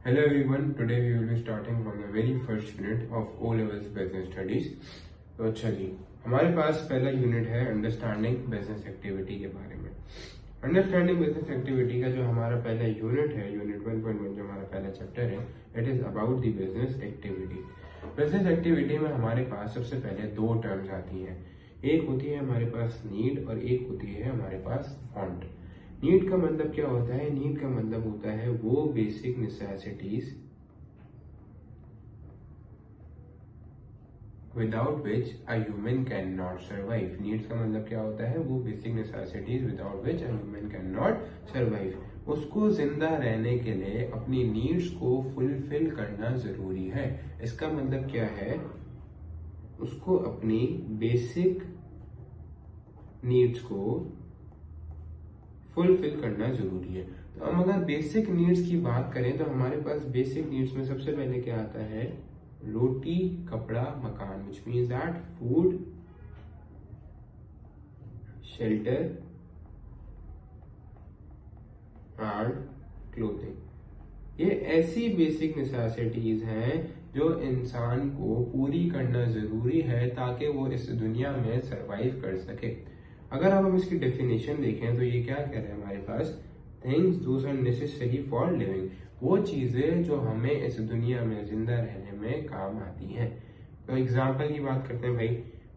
Hello everyone, today we will be starting from the very first unit of O levels business studies। तो अच्छा जी, हमारे पास पहला unit है understanding business activity के बारे में। अंडरस्टैंडिंग बिजनेस एक्टिविटी का जो हमारा पहला यूनिट है, यूनिट 1.1 जो हमारा पहला चैप्टर है, it is about the business activity. Business activity में हमारे पास सबसे पहले दो टर्म्स आती हैं। एक होती है हमारे पास नीड और एक होती है हमारे पास वांट। नीड का मतलब क्या होता है? नीड का मतलब होता है वो basic necessities without which a human can not survive. Needs का मतलब क्या होता है? वो basic necessities without which a human can not survive. उसको जिंदा रहने के लिए अपनी नीड्स को फुलफिल करना जरूरी है। इसका मतलब क्या है? उसको अपनी बेसिक नीड्स को फुलफिल करना जरूरी है। तो हम अगर बेसिक नीड्स की बात करें तो हमारे पास बेसिक नीड्स में सबसे पहले क्या आता है? रोटी, कपड़ा, मकान, which means that food, shelter and clothing. ये ऐसी बेसिक नेसेसिटीज हैं जो इंसान को पूरी करना जरूरी है ताकि वो इस दुनिया में सरवाइव कर सके। अगर हम इसकी डेफिनेशन देखें तो ये क्या कह रहे हैं हमारे पास? Things those are necessary for living. वो चीजें जो हमें इस दुनिया में जिंदा रहने में काम आती हैं। तो एग्जाम्पल की बात करते हैं भाई,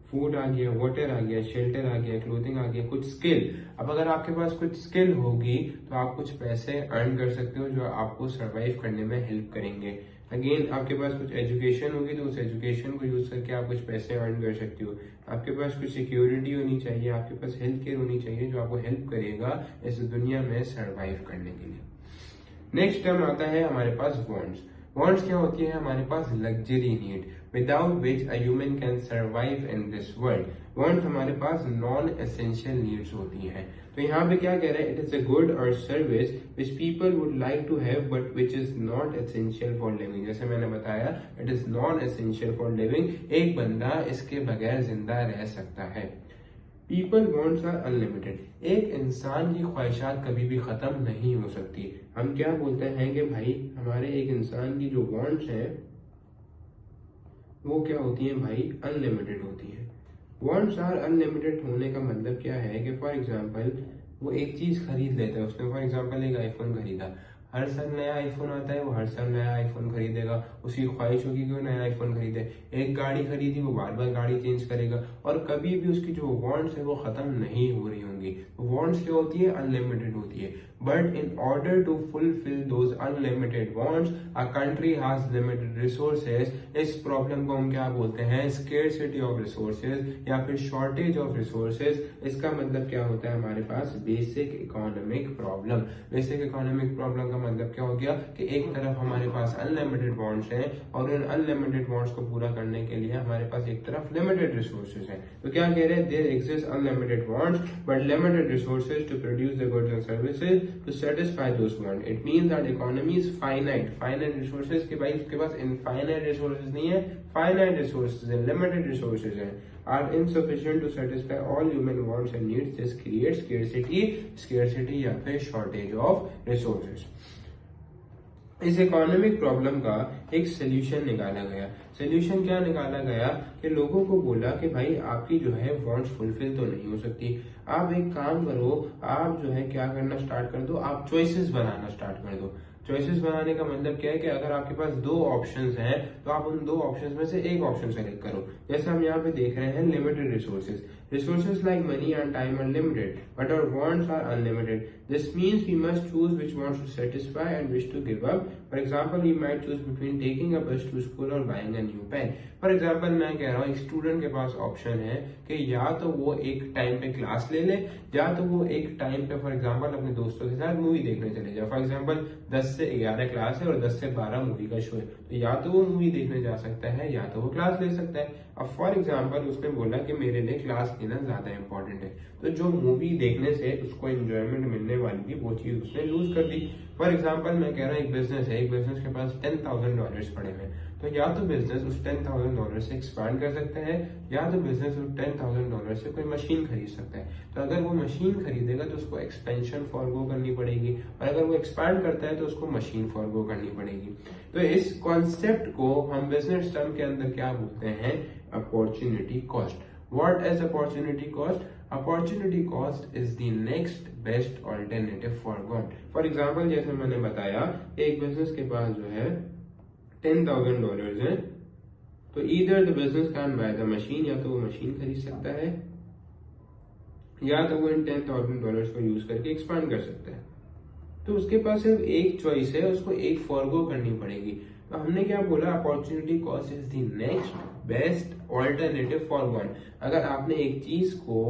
फूड आ गया, वाटर आ गया, शेल्टर आ गया, क्लोथिंग आ गया, कुछ स्किल। अब अगर आपके पास कुछ स्किल होगी तो आप कुछ पैसे अर्न कर सकते हो जो आपको सरवाइव करने में हेल्प करेंगे। अगेन आपके पास कुछ एजुकेशन होगी तो उस एजुकेशन को यूज करके आप कुछ पैसे अर्न कर सकते हो। आपके पास कुछ सिक्योरिटी होनी चाहिए, आपके पास हेल्थ केयर होनी चाहिए जो आपको हेल्प करेगा इस दुनिया में सरवाइव करने के लिए। नेक्स्ट टर्म आता है हमारे पास वांट्स। वांट्स क्या होती है? हमारे पास luxury need without which a human can survive in this world. Wants हमारे पास नॉन एसेंशियल नीड्स होती हैं। तो यहाँ पे क्या कह रहे हैं? It is a good or service which people would like to have but which is not essential for living. जैसे मैंने बताया, it is non essential for living. एक बंदा इसके बगैर जिंदा रह सकता है। People wants are unlimited. एक इंसान की ख्वाहिशात कभी भी खत्म नहीं हो सकती। हम क्या बोलते हैं कि भाई हमारे एक इंसान की जो वॉन्ट्स हैं वो क्या होती हैं भाई? अनलिमिटेड होती हैं। वॉन्ट्स आर अनलिमिटेड होने का मतलब क्या है कि फॉर एग्जांपल वो एक चीज खरीद लेता है। उसने फॉर एग्जांपल एक आईफोन खरीदा, हर साल नया आईफोन आता है, वो हर साल नया आईफोन खरीदेगा। उसकी ख्वाहिश होगी कि वो नया आईफोन खरीदे। एक गाड़ी खरीदी, वो बार बार गाड़ी चेंज करेगा और कभी भी उसकी जो वांट्स है वो खत्म नहीं हो रही होंगी। वांट्स क्या होती है? अनलिमिटेड होती है। But in order to fulfil those unlimited wants a country has limited resources. इस प्रॉब्लम को हम क्या बोलते हैं? स्केर्सिटी ऑफ रिसोर्सेज या फिर शॉर्टेज ऑफ रिसोर्सेज। इसका मतलब क्या होता है हमारे पास? Basic economic problem. Basic economic problem का मतलब क्या हो गया कि एक तरफ हमारे पास अनलिमिटेड वांट्स हैं और उन अनलिमिटेड वांट्स को पूरा करने के लिए हमारे पास एक तरफ लिमिटेड रिसोर्सेज हैं। तो क्या कह रहे हैं? There exist unlimited wants but limited resources to produce the goods and services to satisfy those want. It means that economy is finite. Finite resources के भाई उसके पास इनफाइनाइट रिसोर्सेज नहीं है, फाइनाइट रिसोर्सेज है, लिमिटेड रिसोर्सेज है, are insufficient to satisfy all human wants and needs. This creates scarcity या फिर shortage of resources। इस इकोनॉमिक प्रॉब्लम का एक सोल्यूशन निकाला गया। सोल्यूशन क्या निकाला गया कि लोगों को बोला कि भाई आपकी जो है वांट्स फुलफिल तो नहीं हो सकती, आप एक काम करो, आप जो है क्या करना स्टार्ट कर दो, आप चॉइसेस बनाना स्टार्ट कर दो। चॉइसेस बनाने का मतलब क्या है कि अगर आपके पास दो ऑप्शंस हैं तो आप उन दो ऑप्शंस में से एक ऑप्शन सेलेक्ट करो। जैसे हम यहाँ पे देख रहे हैं limited resources. Resources like money and time are limited, but our wants are unlimited. This means we must choose which wants to satisfy and which to give up. For example, we might choose between taking a bus to school or buying a new pen. For example, मैं कह रहा हूँ एक student के पास option है कि या तो वो एक टाइम पे क्लास ले ले या तो वो एक टाइम पे फॉर एग्जांपल अपने दोस्तों के साथ मूवी देखने चले जाए। फॉर एग्जांपल 10 से 11 क्लास है और 10 से 12 मूवी का शो है, तो या तो वो मूवी देखने जा सकता है या तो वो क्लास ले सकता है। अब फॉर एग्जांपल उसने बोला कि मेरे लिए क्लास लेना ज्यादा इंपॉर्टेंट है, तो जो मूवी देखने से उसको एंजॉयमेंट मिलने वाली थी वो चीज उसने लूज कर दी। फॉर एग्जांपल मैं कह रहा हूँ एक बिजनेस है, एक बिजनेस के पास $10,000 पड़े हुए हैं, तो या तो बिजनेस उस $10,000 से एक्सपांड कर सकता है या तो बिजनेस उस $10,000 से कोई मशीन खरीद सकता है। तो अगर वो मशीन खरीदेगा तो उसको एक्सपेंशन फॉरगो करनी पड़ेगी, और अगर वो एक्सपांड करता है तो उसको उसको मशीन फॉरगो करनी पड़ेगी। तो इस कॉन्सेप्ट को हम बिजनेस टर्म के अंदर क्या बोलते हैं, opportunity cost. What is opportunity cost? Opportunity cost is the next best alternative forgone. For example जैसे मैंने बताया, एक बिजनेस के पास जो है $10,000 है, तो either the business can by the machine, या तो वो मशीन खरीद सकता है या तो वो इन $10,000 को यूज करके एक्सपांड कर सकता है। तो उसके पास सिर्फ एक चॉइस है, उसको एक फॉरगो करनी पड़ेगी। तो हमने क्या बोला, opportunity cost is the next best alternative forgone. अगर आपने एक चीज को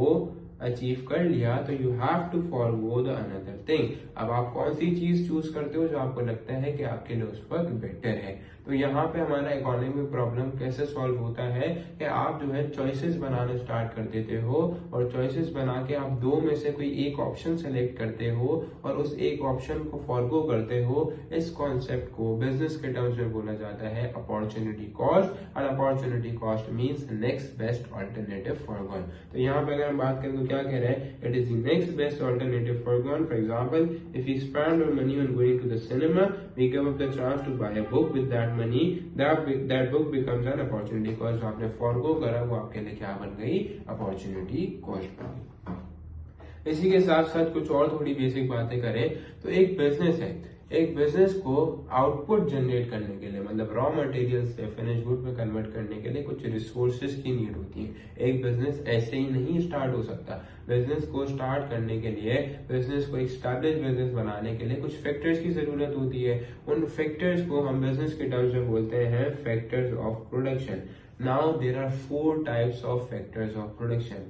अचीव कर लिया तो you have to forgo the another thing. अब आप कौन सी चीज चूज करते हो जो आपको लगता है कि आपके लिए उस वक्त बेटर है। तो यहाँ पे हमारा इकोनॉमिक प्रॉब्लम कैसे सॉल्व होता है कि आप जो है चॉइसेस बनाना स्टार्ट कर देते हो, और चॉइसेस बना के आप दो में से कोई एक ऑप्शन सेलेक्ट करते हो और उस एक ऑप्शन को फॉरगो करते हो। इस कॉन्सेप्ट को बिजनेस के टर्म्स में बोला जाता है अपॉर्चुनिटी कॉस्ट। और opportunity cost means next best alternative foregone. तो यहाँ पे अगर हम बात करें तो क्या कह रहे हैं, it is the next best alternative forgone. For example, if we spend our money on going to the cinema, we give up the chance to buy a book with that money, that book becomes an opportunity cost। जो आपने forgo करा वो आपके लिए क्या बन गई, opportunity cost बन गई। इसी के साथ साथ कुछ और थोड़ी बेसिक बातें करें तो एक बिजनेस है, एक बिजनेस को आउटपुट जनरेट करने के लिए, मतलब रॉ मटेरियल से फिनिश गुड में कन्वर्ट करने के लिए कुछ रिसोर्सेज की नीड होती है। एक बिजनेस ऐसे ही नहीं स्टार्ट हो सकता। बिजनेस को स्टार्ट करने के लिए, बिजनेस को एस्टैब्लिश बिजनेस बनाने के लिए कुछ फैक्टर्स की जरूरत होती है। उन फैक्टर्स को हम बिजनेस के टर्म्स में बोलते हैं factors of production. Now there are 4 types of factors of production: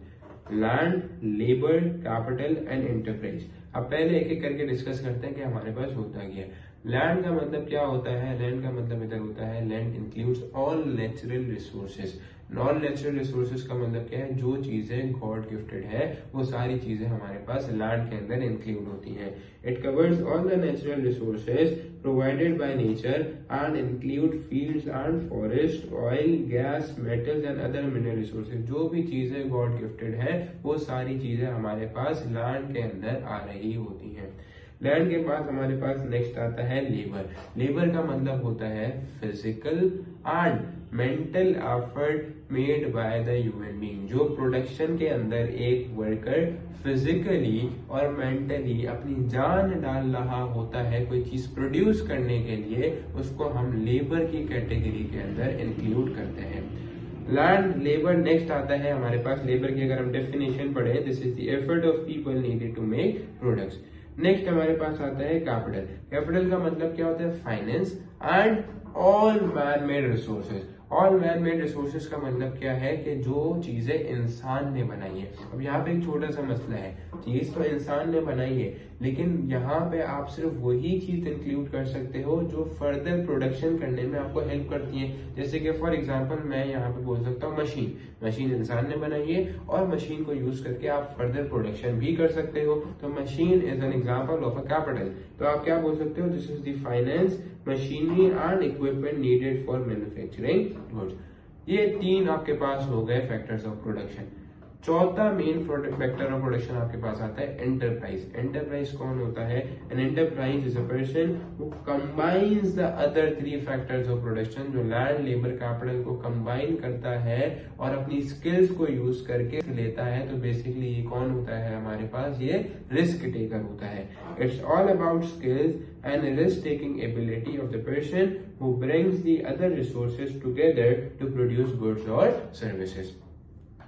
land, labour, capital and enterprise. अब पहले एक एक करके डिस्कस करते हैं कि हमारे पास होता क्या है। लैंड का मतलब क्या होता है? लैंड का मतलब इधर होता है, land includes all natural resources. Non natural resources का मतलब क्या है? जो चीजें गॉड गिफ्टेड है वो सारी चीजें हमारे पास लैंड के अंदर इंक्लूड होती हैं। It covers all the natural resources provided by nature and include fields and forest, oil, gas, metals and other mineral resources. जो भी चीजें गॉड गिफ्टेड है वो सारी चीजें हमारे पास लैंड के अंदर आ रही होती हैं। लैंड के बाद हमारे पास नेक्स्ट आता है लेबर। लेबर का मतलब होता है physical and mental effort made by the human being. जो प्रोडक्शन के अंदर एक वर्कर फिजिकली और मेंटली अपनी जान डाल रहा होता है कोई चीज प्रोड्यूस करने के लिए, उसको हम लेबर की कैटेगरी के अंदर इंक्लूड करते हैं। Land, labour. नेक्स्ट आता है हमारे पास लेबर की अगर हम डेफिनेशन पढ़े, this is the effort of people needed to make products. Next हमारे पास आता है कैपिटल। कैपिटल का मतलब क्या होता है? Finance and all man made resources. All man made resources का मतलब क्या है कि जो चीजें इंसान ने बनाई है। अब यहाँ पे एक छोटा सा मसला है, चीज तो इंसान ने बनाई है, लेकिन यहाँ पे आप सिर्फ वही चीज इंक्लूड कर सकते हो जो फर्दर प्रोडक्शन करने में आपको हेल्प करती है। जैसे कि फॉर एग्जांपल मैं यहाँ पे बोल सकता हूँ मशीन। मशीन इंसान ने बनाई है और मशीन को यूज करके आप फर्दर प्रोडक्शन भी कर सकते हो। तो machine is an example of a capital. तो आप क्या बोल सकते हो? This is the finance, machinery and equipment needed for manufacturing goods. ये 3 आपके पास हो गए फैक्टर्स ऑफ प्रोडक्शन। चौथा मेन फैक्टर ऑफ प्रोडक्शन आपके पास आता है एंटरप्राइज। एंटरप्राइज कौन होता है? An enterprise is a person who combines the other 3 factors of production. जो लैंड, लेबर, कैपिटल को कंबाइन करता है और अपनी स्किल्स को यूज करके लेता है। तो बेसिकली ये कौन होता है हमारे पास? ये रिस्क टेकर होता है। It's all about skills and risk taking ability of the person who brings the other resources together to produce goods और सर्विसेज।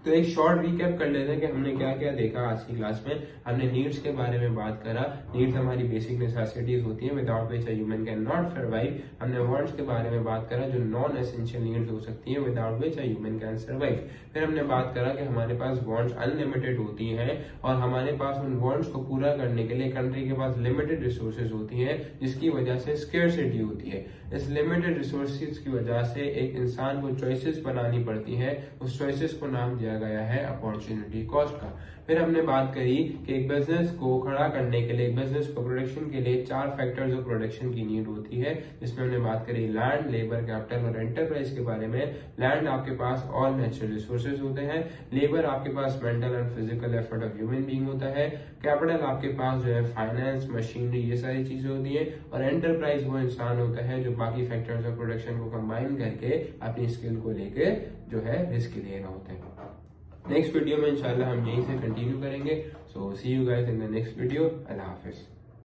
तो एक शॉर्ट रिकैप कर लेते हैं कि हमने क्या क्या देखा आज की क्लास में। हमने नीड्स के बारे में बात करा। नीड्स हमारी बेसिक नेसेसिटीज होती हैं without which a human can not survive. हमने वांट्स के बारे में बात करा जो नॉन एसेंशियल नीड्स हो सकती हैं without which a human can survive. फिर हमने बात करा कि हमारे पास वांट्स अनलिमिटेड होती हैं और हमारे पास उन वांट्स को पूरा करने के लिए कंट्री के पास लिमिटेड रिसोर्सेज होती हैं, जिसकी वजह से स्केर्सिटी होती है। इस लिमिटेड रिसोर्सेज की वजह से एक इंसान को चॉइसेस बनानी पड़ती है। उस चॉइसेस को नाम दिया गया है अपॉर्चुनिटी कॉस्ट का। फिर हमने बात करी कि एक बिजनेस को खड़ा करने के लिए, एक बिजनेस को प्रोडक्शन के लिए 4 फैक्टर्स ऑफ प्रोडक्शन की नीड होती है, जिसमें हमने बात करी लैंड, लेबर, कैपिटल और एंटरप्राइज के बारे में। लैंड आपके पास ऑल नेचुरल रिसोर्सेज होते हैं, लेबर आपके पास mental and physical effort of human being होता है, कैपिटल आपके पास जो है फाइनेंस, मशीनरी, ये सारी चीजें होती है, और एंटरप्राइज वो इंसान होता है जो बाकी फैक्टर्स ऑफ प्रोडक्शन को कंबाइन करके अपनी स्किल को लेके जो है रिस्क ले रहा होता है। नेक्स्ट वीडियो में इंशाल्लाह हम यहीं से कंटिन्यू करेंगे। So see you guys in the next video. अल्लाह हाफिज।